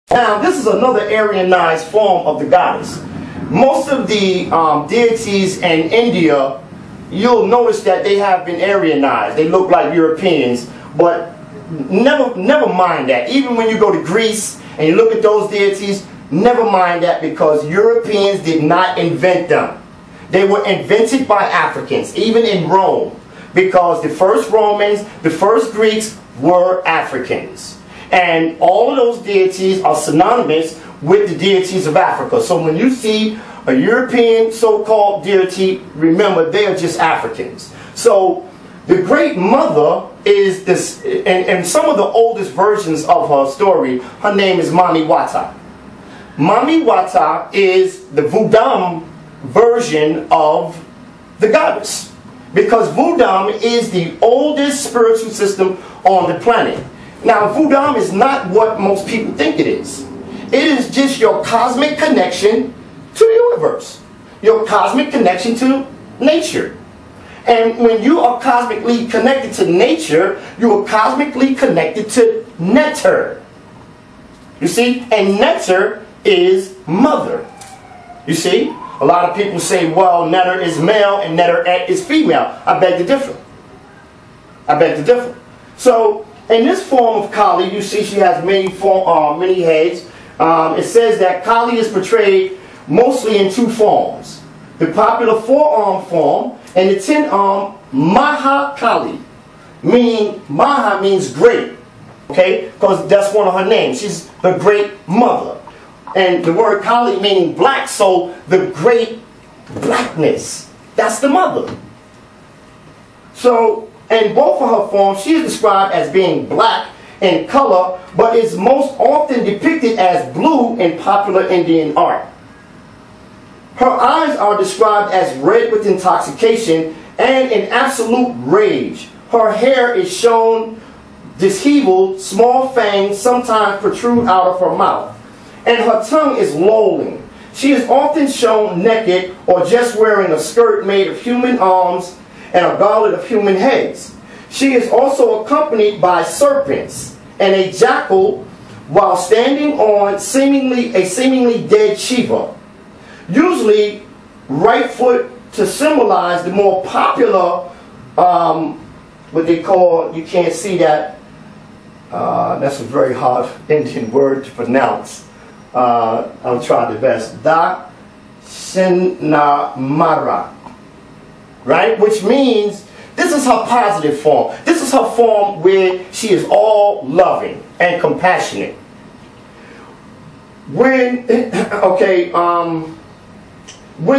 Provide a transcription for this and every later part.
Now, this is another Aryanized form of the goddess. Most of the deities in India, you'll notice that they have been Aryanized. They look like Europeans, but never mind that. Even when you go to Greece and you look at those deities, never mind that, because Europeans did not invent them. They were invented by Africans, even in Rome, because the first Romans, the first Greeks were Africans. And all of those deities are synonymous with the deities of Africa. So when you see a European so-called deity, remember they are just Africans. So the Great Mother is this, and some of the oldest versions of her story, her name is Mami Wata. Mami Wata is the Voodoo version of the goddess, because Voodoo is the oldest spiritual system on the planet. Now, Voodoo is not what most people think it is. It is just your cosmic connection to the universe, your cosmic connection to nature. And when you are cosmically connected to nature, you are cosmically connected to Neter. You see? And Neter is mother. You see? A lot of people say, well, Neter is male and Neter is female. I beg to differ. I beg to differ. So, in this form of Kali, you see she has many heads. It says that Kali is portrayed mostly in two forms. The popular four-arm form and the 10-arm Maha Kali. Meaning, Maha means great. Okay? Because that's one of her names. She's the Great Mother. And the word Kali meaning black, so the great blackness. That's the mother. So, in both of her forms, she is described as being black in color, but is most often depicted as blue in popular Indian art. Her eyes are described as red with intoxication and in absolute rage. Her hair is shown disheveled, small fangs sometimes protrude out of her mouth, and her tongue is lolling. She is often shown naked or just wearing a skirt made of human arms and a gauntlet of human heads. She is also accompanied by serpents and a jackal while standing on a seemingly dead Shiva. Usually right foot to symbolize the more popular, what they call, you can't see that, that's a very hard Indian word to pronounce. I'll try the best. Da Shinamara. Right? Which means this is her positive form. This is her form where she is all loving and compassionate. When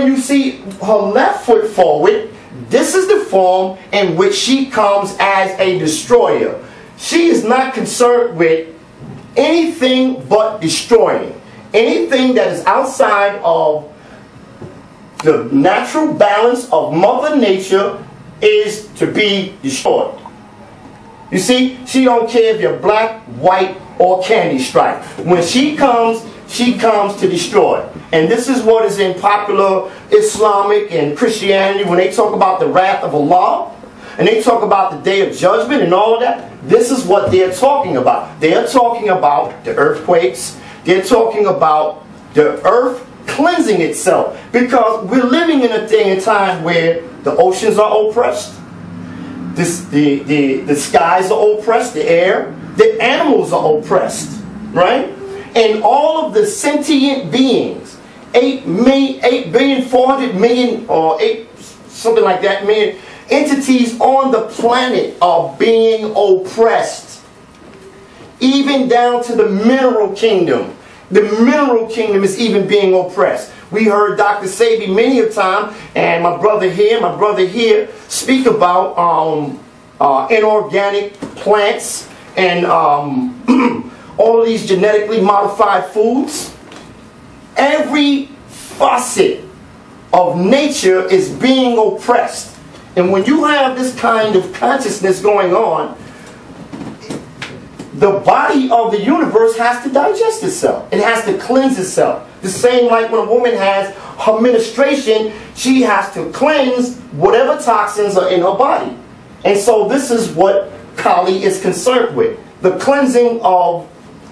you see her left foot forward, this is the form in which she comes as a destroyer. She is not concerned with anything but destroying. Anything that is outside of the natural balance of Mother Nature is to be destroyed. You see, she don't care if you're black, white, or candy stripe. When she comes to destroy. And this is what is in popular Islamic and Christianity when they talk about the wrath of Allah, and they talk about the day of judgment and all of that. This is what they're talking about. They're talking about the earthquakes. They're talking about the earth cleansing itself, because we're living in a day and time where the oceans are oppressed, the skies are oppressed, the air, the animals are oppressed, right? And all of the sentient beings, 8,400,000,000 or 8 something like that million entities on the planet are being oppressed, even down to the mineral kingdom. The mineral kingdom is even being oppressed. We heard Dr. Sabi many a time, and my brother here, speak about inorganic plants and all of these genetically modified foods. Every facet of nature is being oppressed. And when you have this kind of consciousness going on, the body of the universe has to digest itself. It has to cleanse itself. The same like when a woman has her menstruation, she has to cleanse whatever toxins are in her body. And so this is what Kali is concerned with. The cleansing of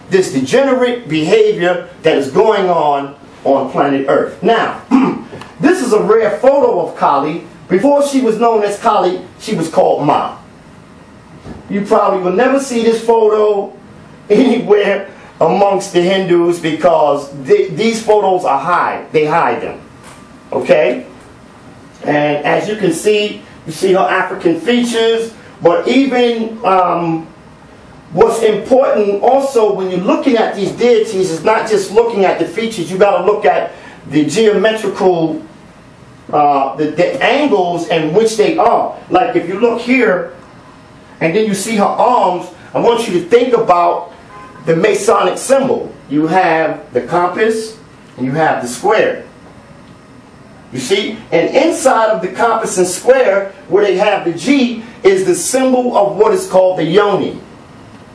this degenerate behavior that is going on planet Earth. Now, this is a rare photo of Kali. Before she was known as Kali, she was called Ma. You probably will never see this photo anywhere amongst the Hindus because these photos are they hide them. Okay? And as you can see, you see her African features, but even what's important also when you're looking at these deities is not just looking at the features, you got to look at the geometrical, the angles in which they are. Like if you look here, and then you see her arms, I want you to think about the Masonic symbol. You have the compass, and you have the square. You see? And inside of the compass and square, where they have the G, is the symbol of what is called the yoni.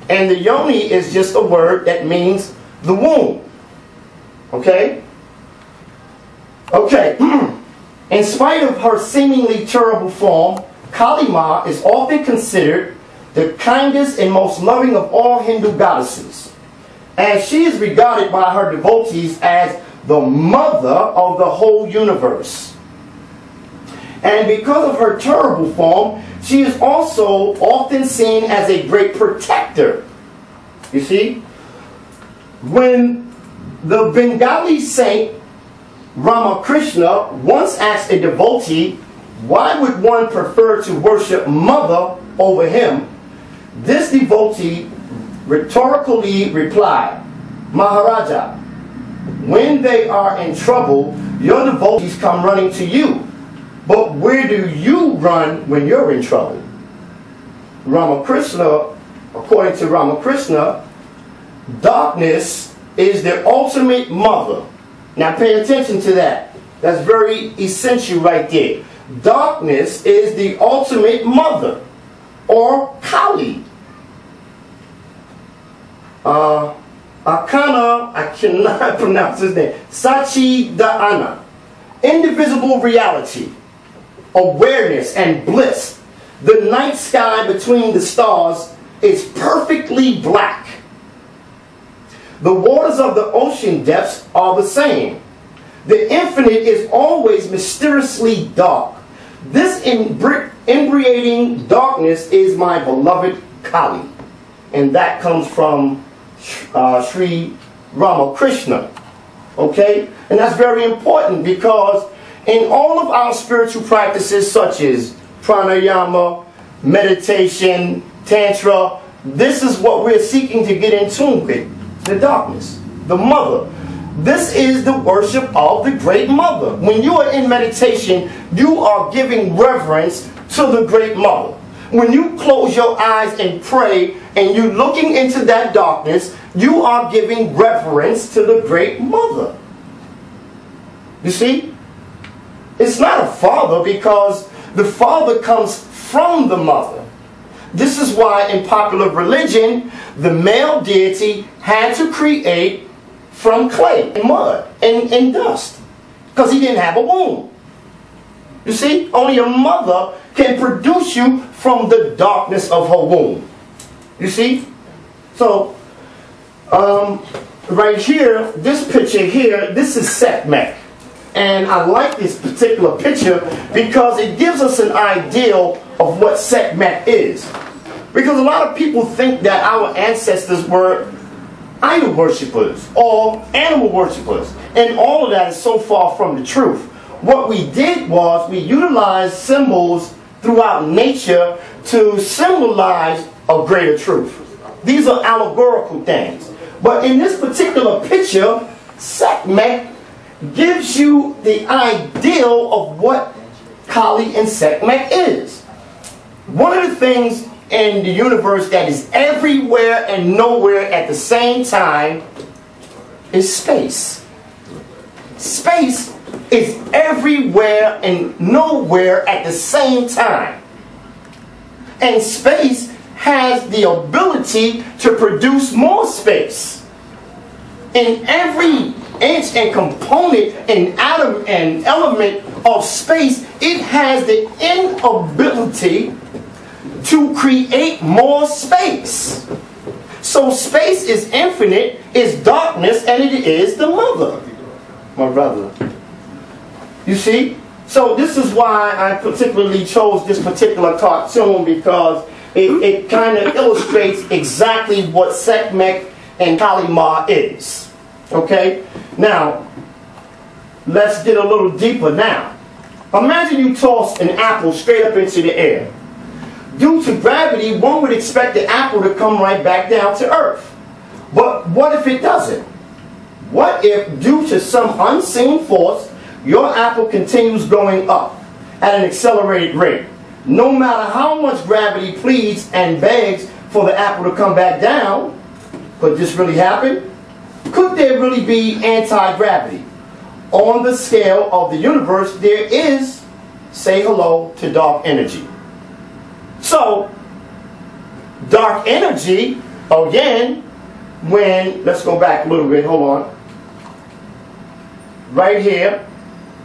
And the yoni is just a word that means the womb. Okay? Okay. In spite of her seemingly terrible form, Kali Ma is often considered the kindest and most loving of all Hindu goddesses, and she is regarded by her devotees as the mother of the whole universe. And because of her terrible form, she is also often seen as a great protector. You see? When the Bengali saint Ramakrishna once asked a devotee, why would one prefer to worship Mother over him? This devotee rhetorically replied, Maharaja, when they are in trouble, your devotees come running to you. But where do you run when you're in trouble? Ramakrishna, according to Ramakrishna, darkness is the ultimate mother. Now pay attention to that. That's very essential right there. Darkness is the ultimate mother, or Kali. Akana, I cannot pronounce his name. Sachi Da'ana. Indivisible reality, awareness, and bliss. The night sky between the stars is perfectly black. The waters of the ocean depths are the same. The infinite is always mysteriously dark. This embriating darkness is my beloved Kali. And that comes from Sri Ramakrishna. Okay? And that's very important because in all of our spiritual practices such as pranayama, meditation, tantra, this is what we're seeking to get in tune with. The darkness, the mother. This is the worship of the great mother. When you are in meditation, you are giving reverence to the great mother. When you close your eyes and pray and you're looking into that darkness, you are giving reverence to the great mother. You see? It's not a father because the father comes from the mother. This is why in popular religion, the male deity had to create from clay and mud and dust because he didn't have a womb. You see, only a mother can produce you from the darkness of her womb. You see? So, right here, this picture here, this is Sekhmet. And I like this particular picture because it gives us an idea of what Sekhmet is. Because a lot of people think that our ancestors were idol worshippers or animal worshippers. And all of that is so far from the truth. What we did was we utilized symbols throughout nature to symbolize a greater truth. These are allegorical things. But in this particular picture, Sekhmet gives you the ideal of what Kali and Sekhmet is. One of the things in the universe that is everywhere and nowhere at the same time is space. Space is everywhere and nowhere at the same time. And space has the ability to produce more space. In every inch and component and atom and element of space, it has the inability to create more space. So space is infinite, is darkness, and it is the mother. My brother. You see? So this is why I particularly chose this particular cartoon, because it kind of illustrates exactly what Sekhmet and Kali Ma is. Okay? Now, let's get a little deeper now. Imagine you toss an apple straight up into the air. Due to gravity, one would expect the apple to come right back down to earth. But what if it doesn't? What if, due to some unseen force, your apple continues going up at an accelerated rate? No matter how much gravity pleads and begs for the apple to come back down, could this really happen? Could there really be anti-gravity? On the scale of the universe, there is, say hello to dark energy. So, dark energy, again, when, let's go back a little bit, hold on. Right here,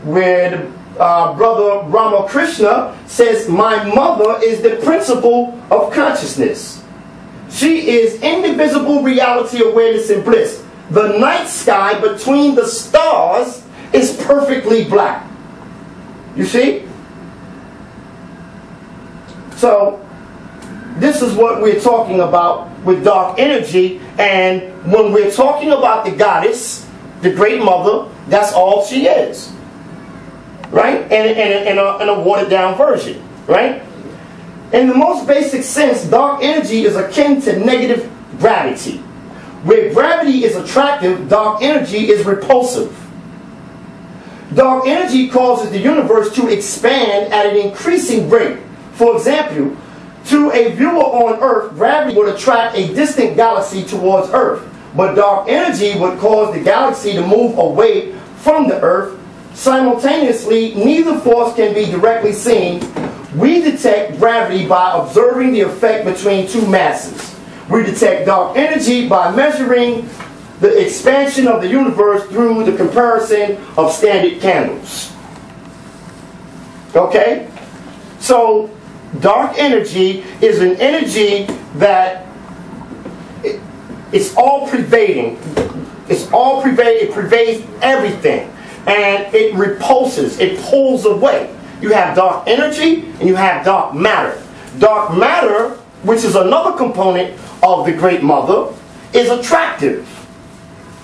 where the brother Ramakrishna says, my mother is the principle of consciousness. She is indivisible reality, awareness, and bliss. The night sky between the stars is perfectly black. You see? So, this is what we're talking about with dark energy. And when we're talking about the goddess, the great mother, that's all she is. Right? In a watered down version. Right? In the most basic sense, dark energy is akin to negative gravity. Where gravity is attractive, dark energy is repulsive. Dark energy causes the universe to expand at an increasing rate. For example, to a viewer on Earth, gravity would attract a distant galaxy towards Earth. But dark energy would cause the galaxy to move away from the Earth. Simultaneously, neither force can be directly seen. We detect gravity by observing the effect between two masses. We detect dark energy by measuring the expansion of the universe through the comparison of standard candles. Okay? So, dark energy is an energy that it's all pervading. It's all pervading. It pervades everything. And it repulses. It pulls away. You have dark energy and you have dark matter. Dark matter, which is another component of the Great Mother, is attractive.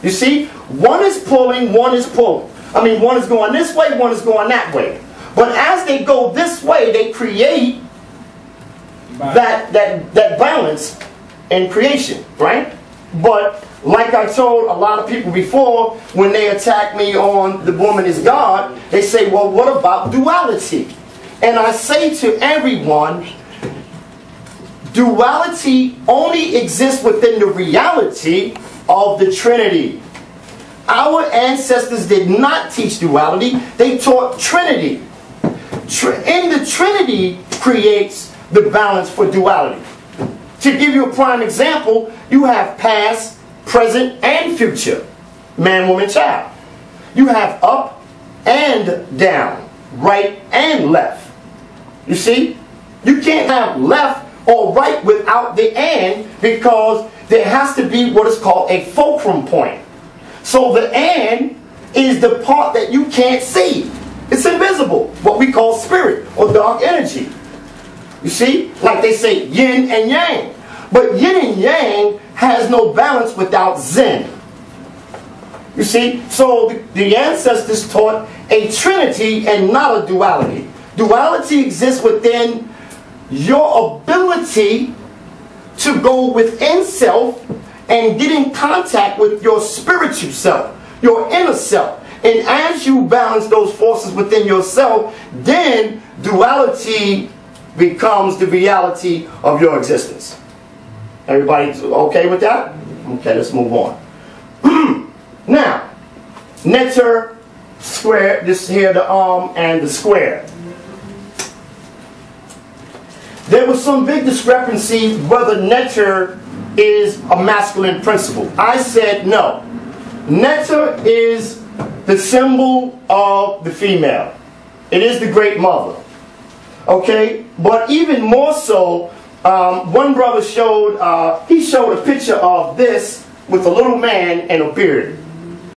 You see? One is pulling, one is pulling. I mean, one is going this way, one is going that way. But as they go this way, they create that balance in creation, right? But like I told a lot of people before, when they attack me on the woman is God, they say, well, what about duality? And I say to everyone, duality only exists within the reality of the Trinity. Our ancestors did not teach duality, they taught Trinity. In the Trinity creates the balance for duality. To give you a prime example, you have past, present, and future. Man, woman, child. You have up and down, right and left. You see? You can't have left or right without the and, because there has to be what is called a fulcrum point. So the and is the part that you can't see. It's invisible, what we call spirit or dark energy. You see? Like they say yin and yang. But yin and yang has no balance without zen. You see? So the ancestors taught a trinity and not a duality. Duality exists within your ability to go within self and get in contact with your spiritual self, your inner self. And as you balance those forces within yourself, then duality becomes the reality of your existence. Everybody okay with that? Okay, let's move on. Now, neter square, this here the arm and the square. There was some big discrepancy whether neter is a masculine principle. I said no. Neter is the symbol of the female. It is the Great Mother. Okay? But even more so, One brother showed, he showed a picture of this with a little man and a beard.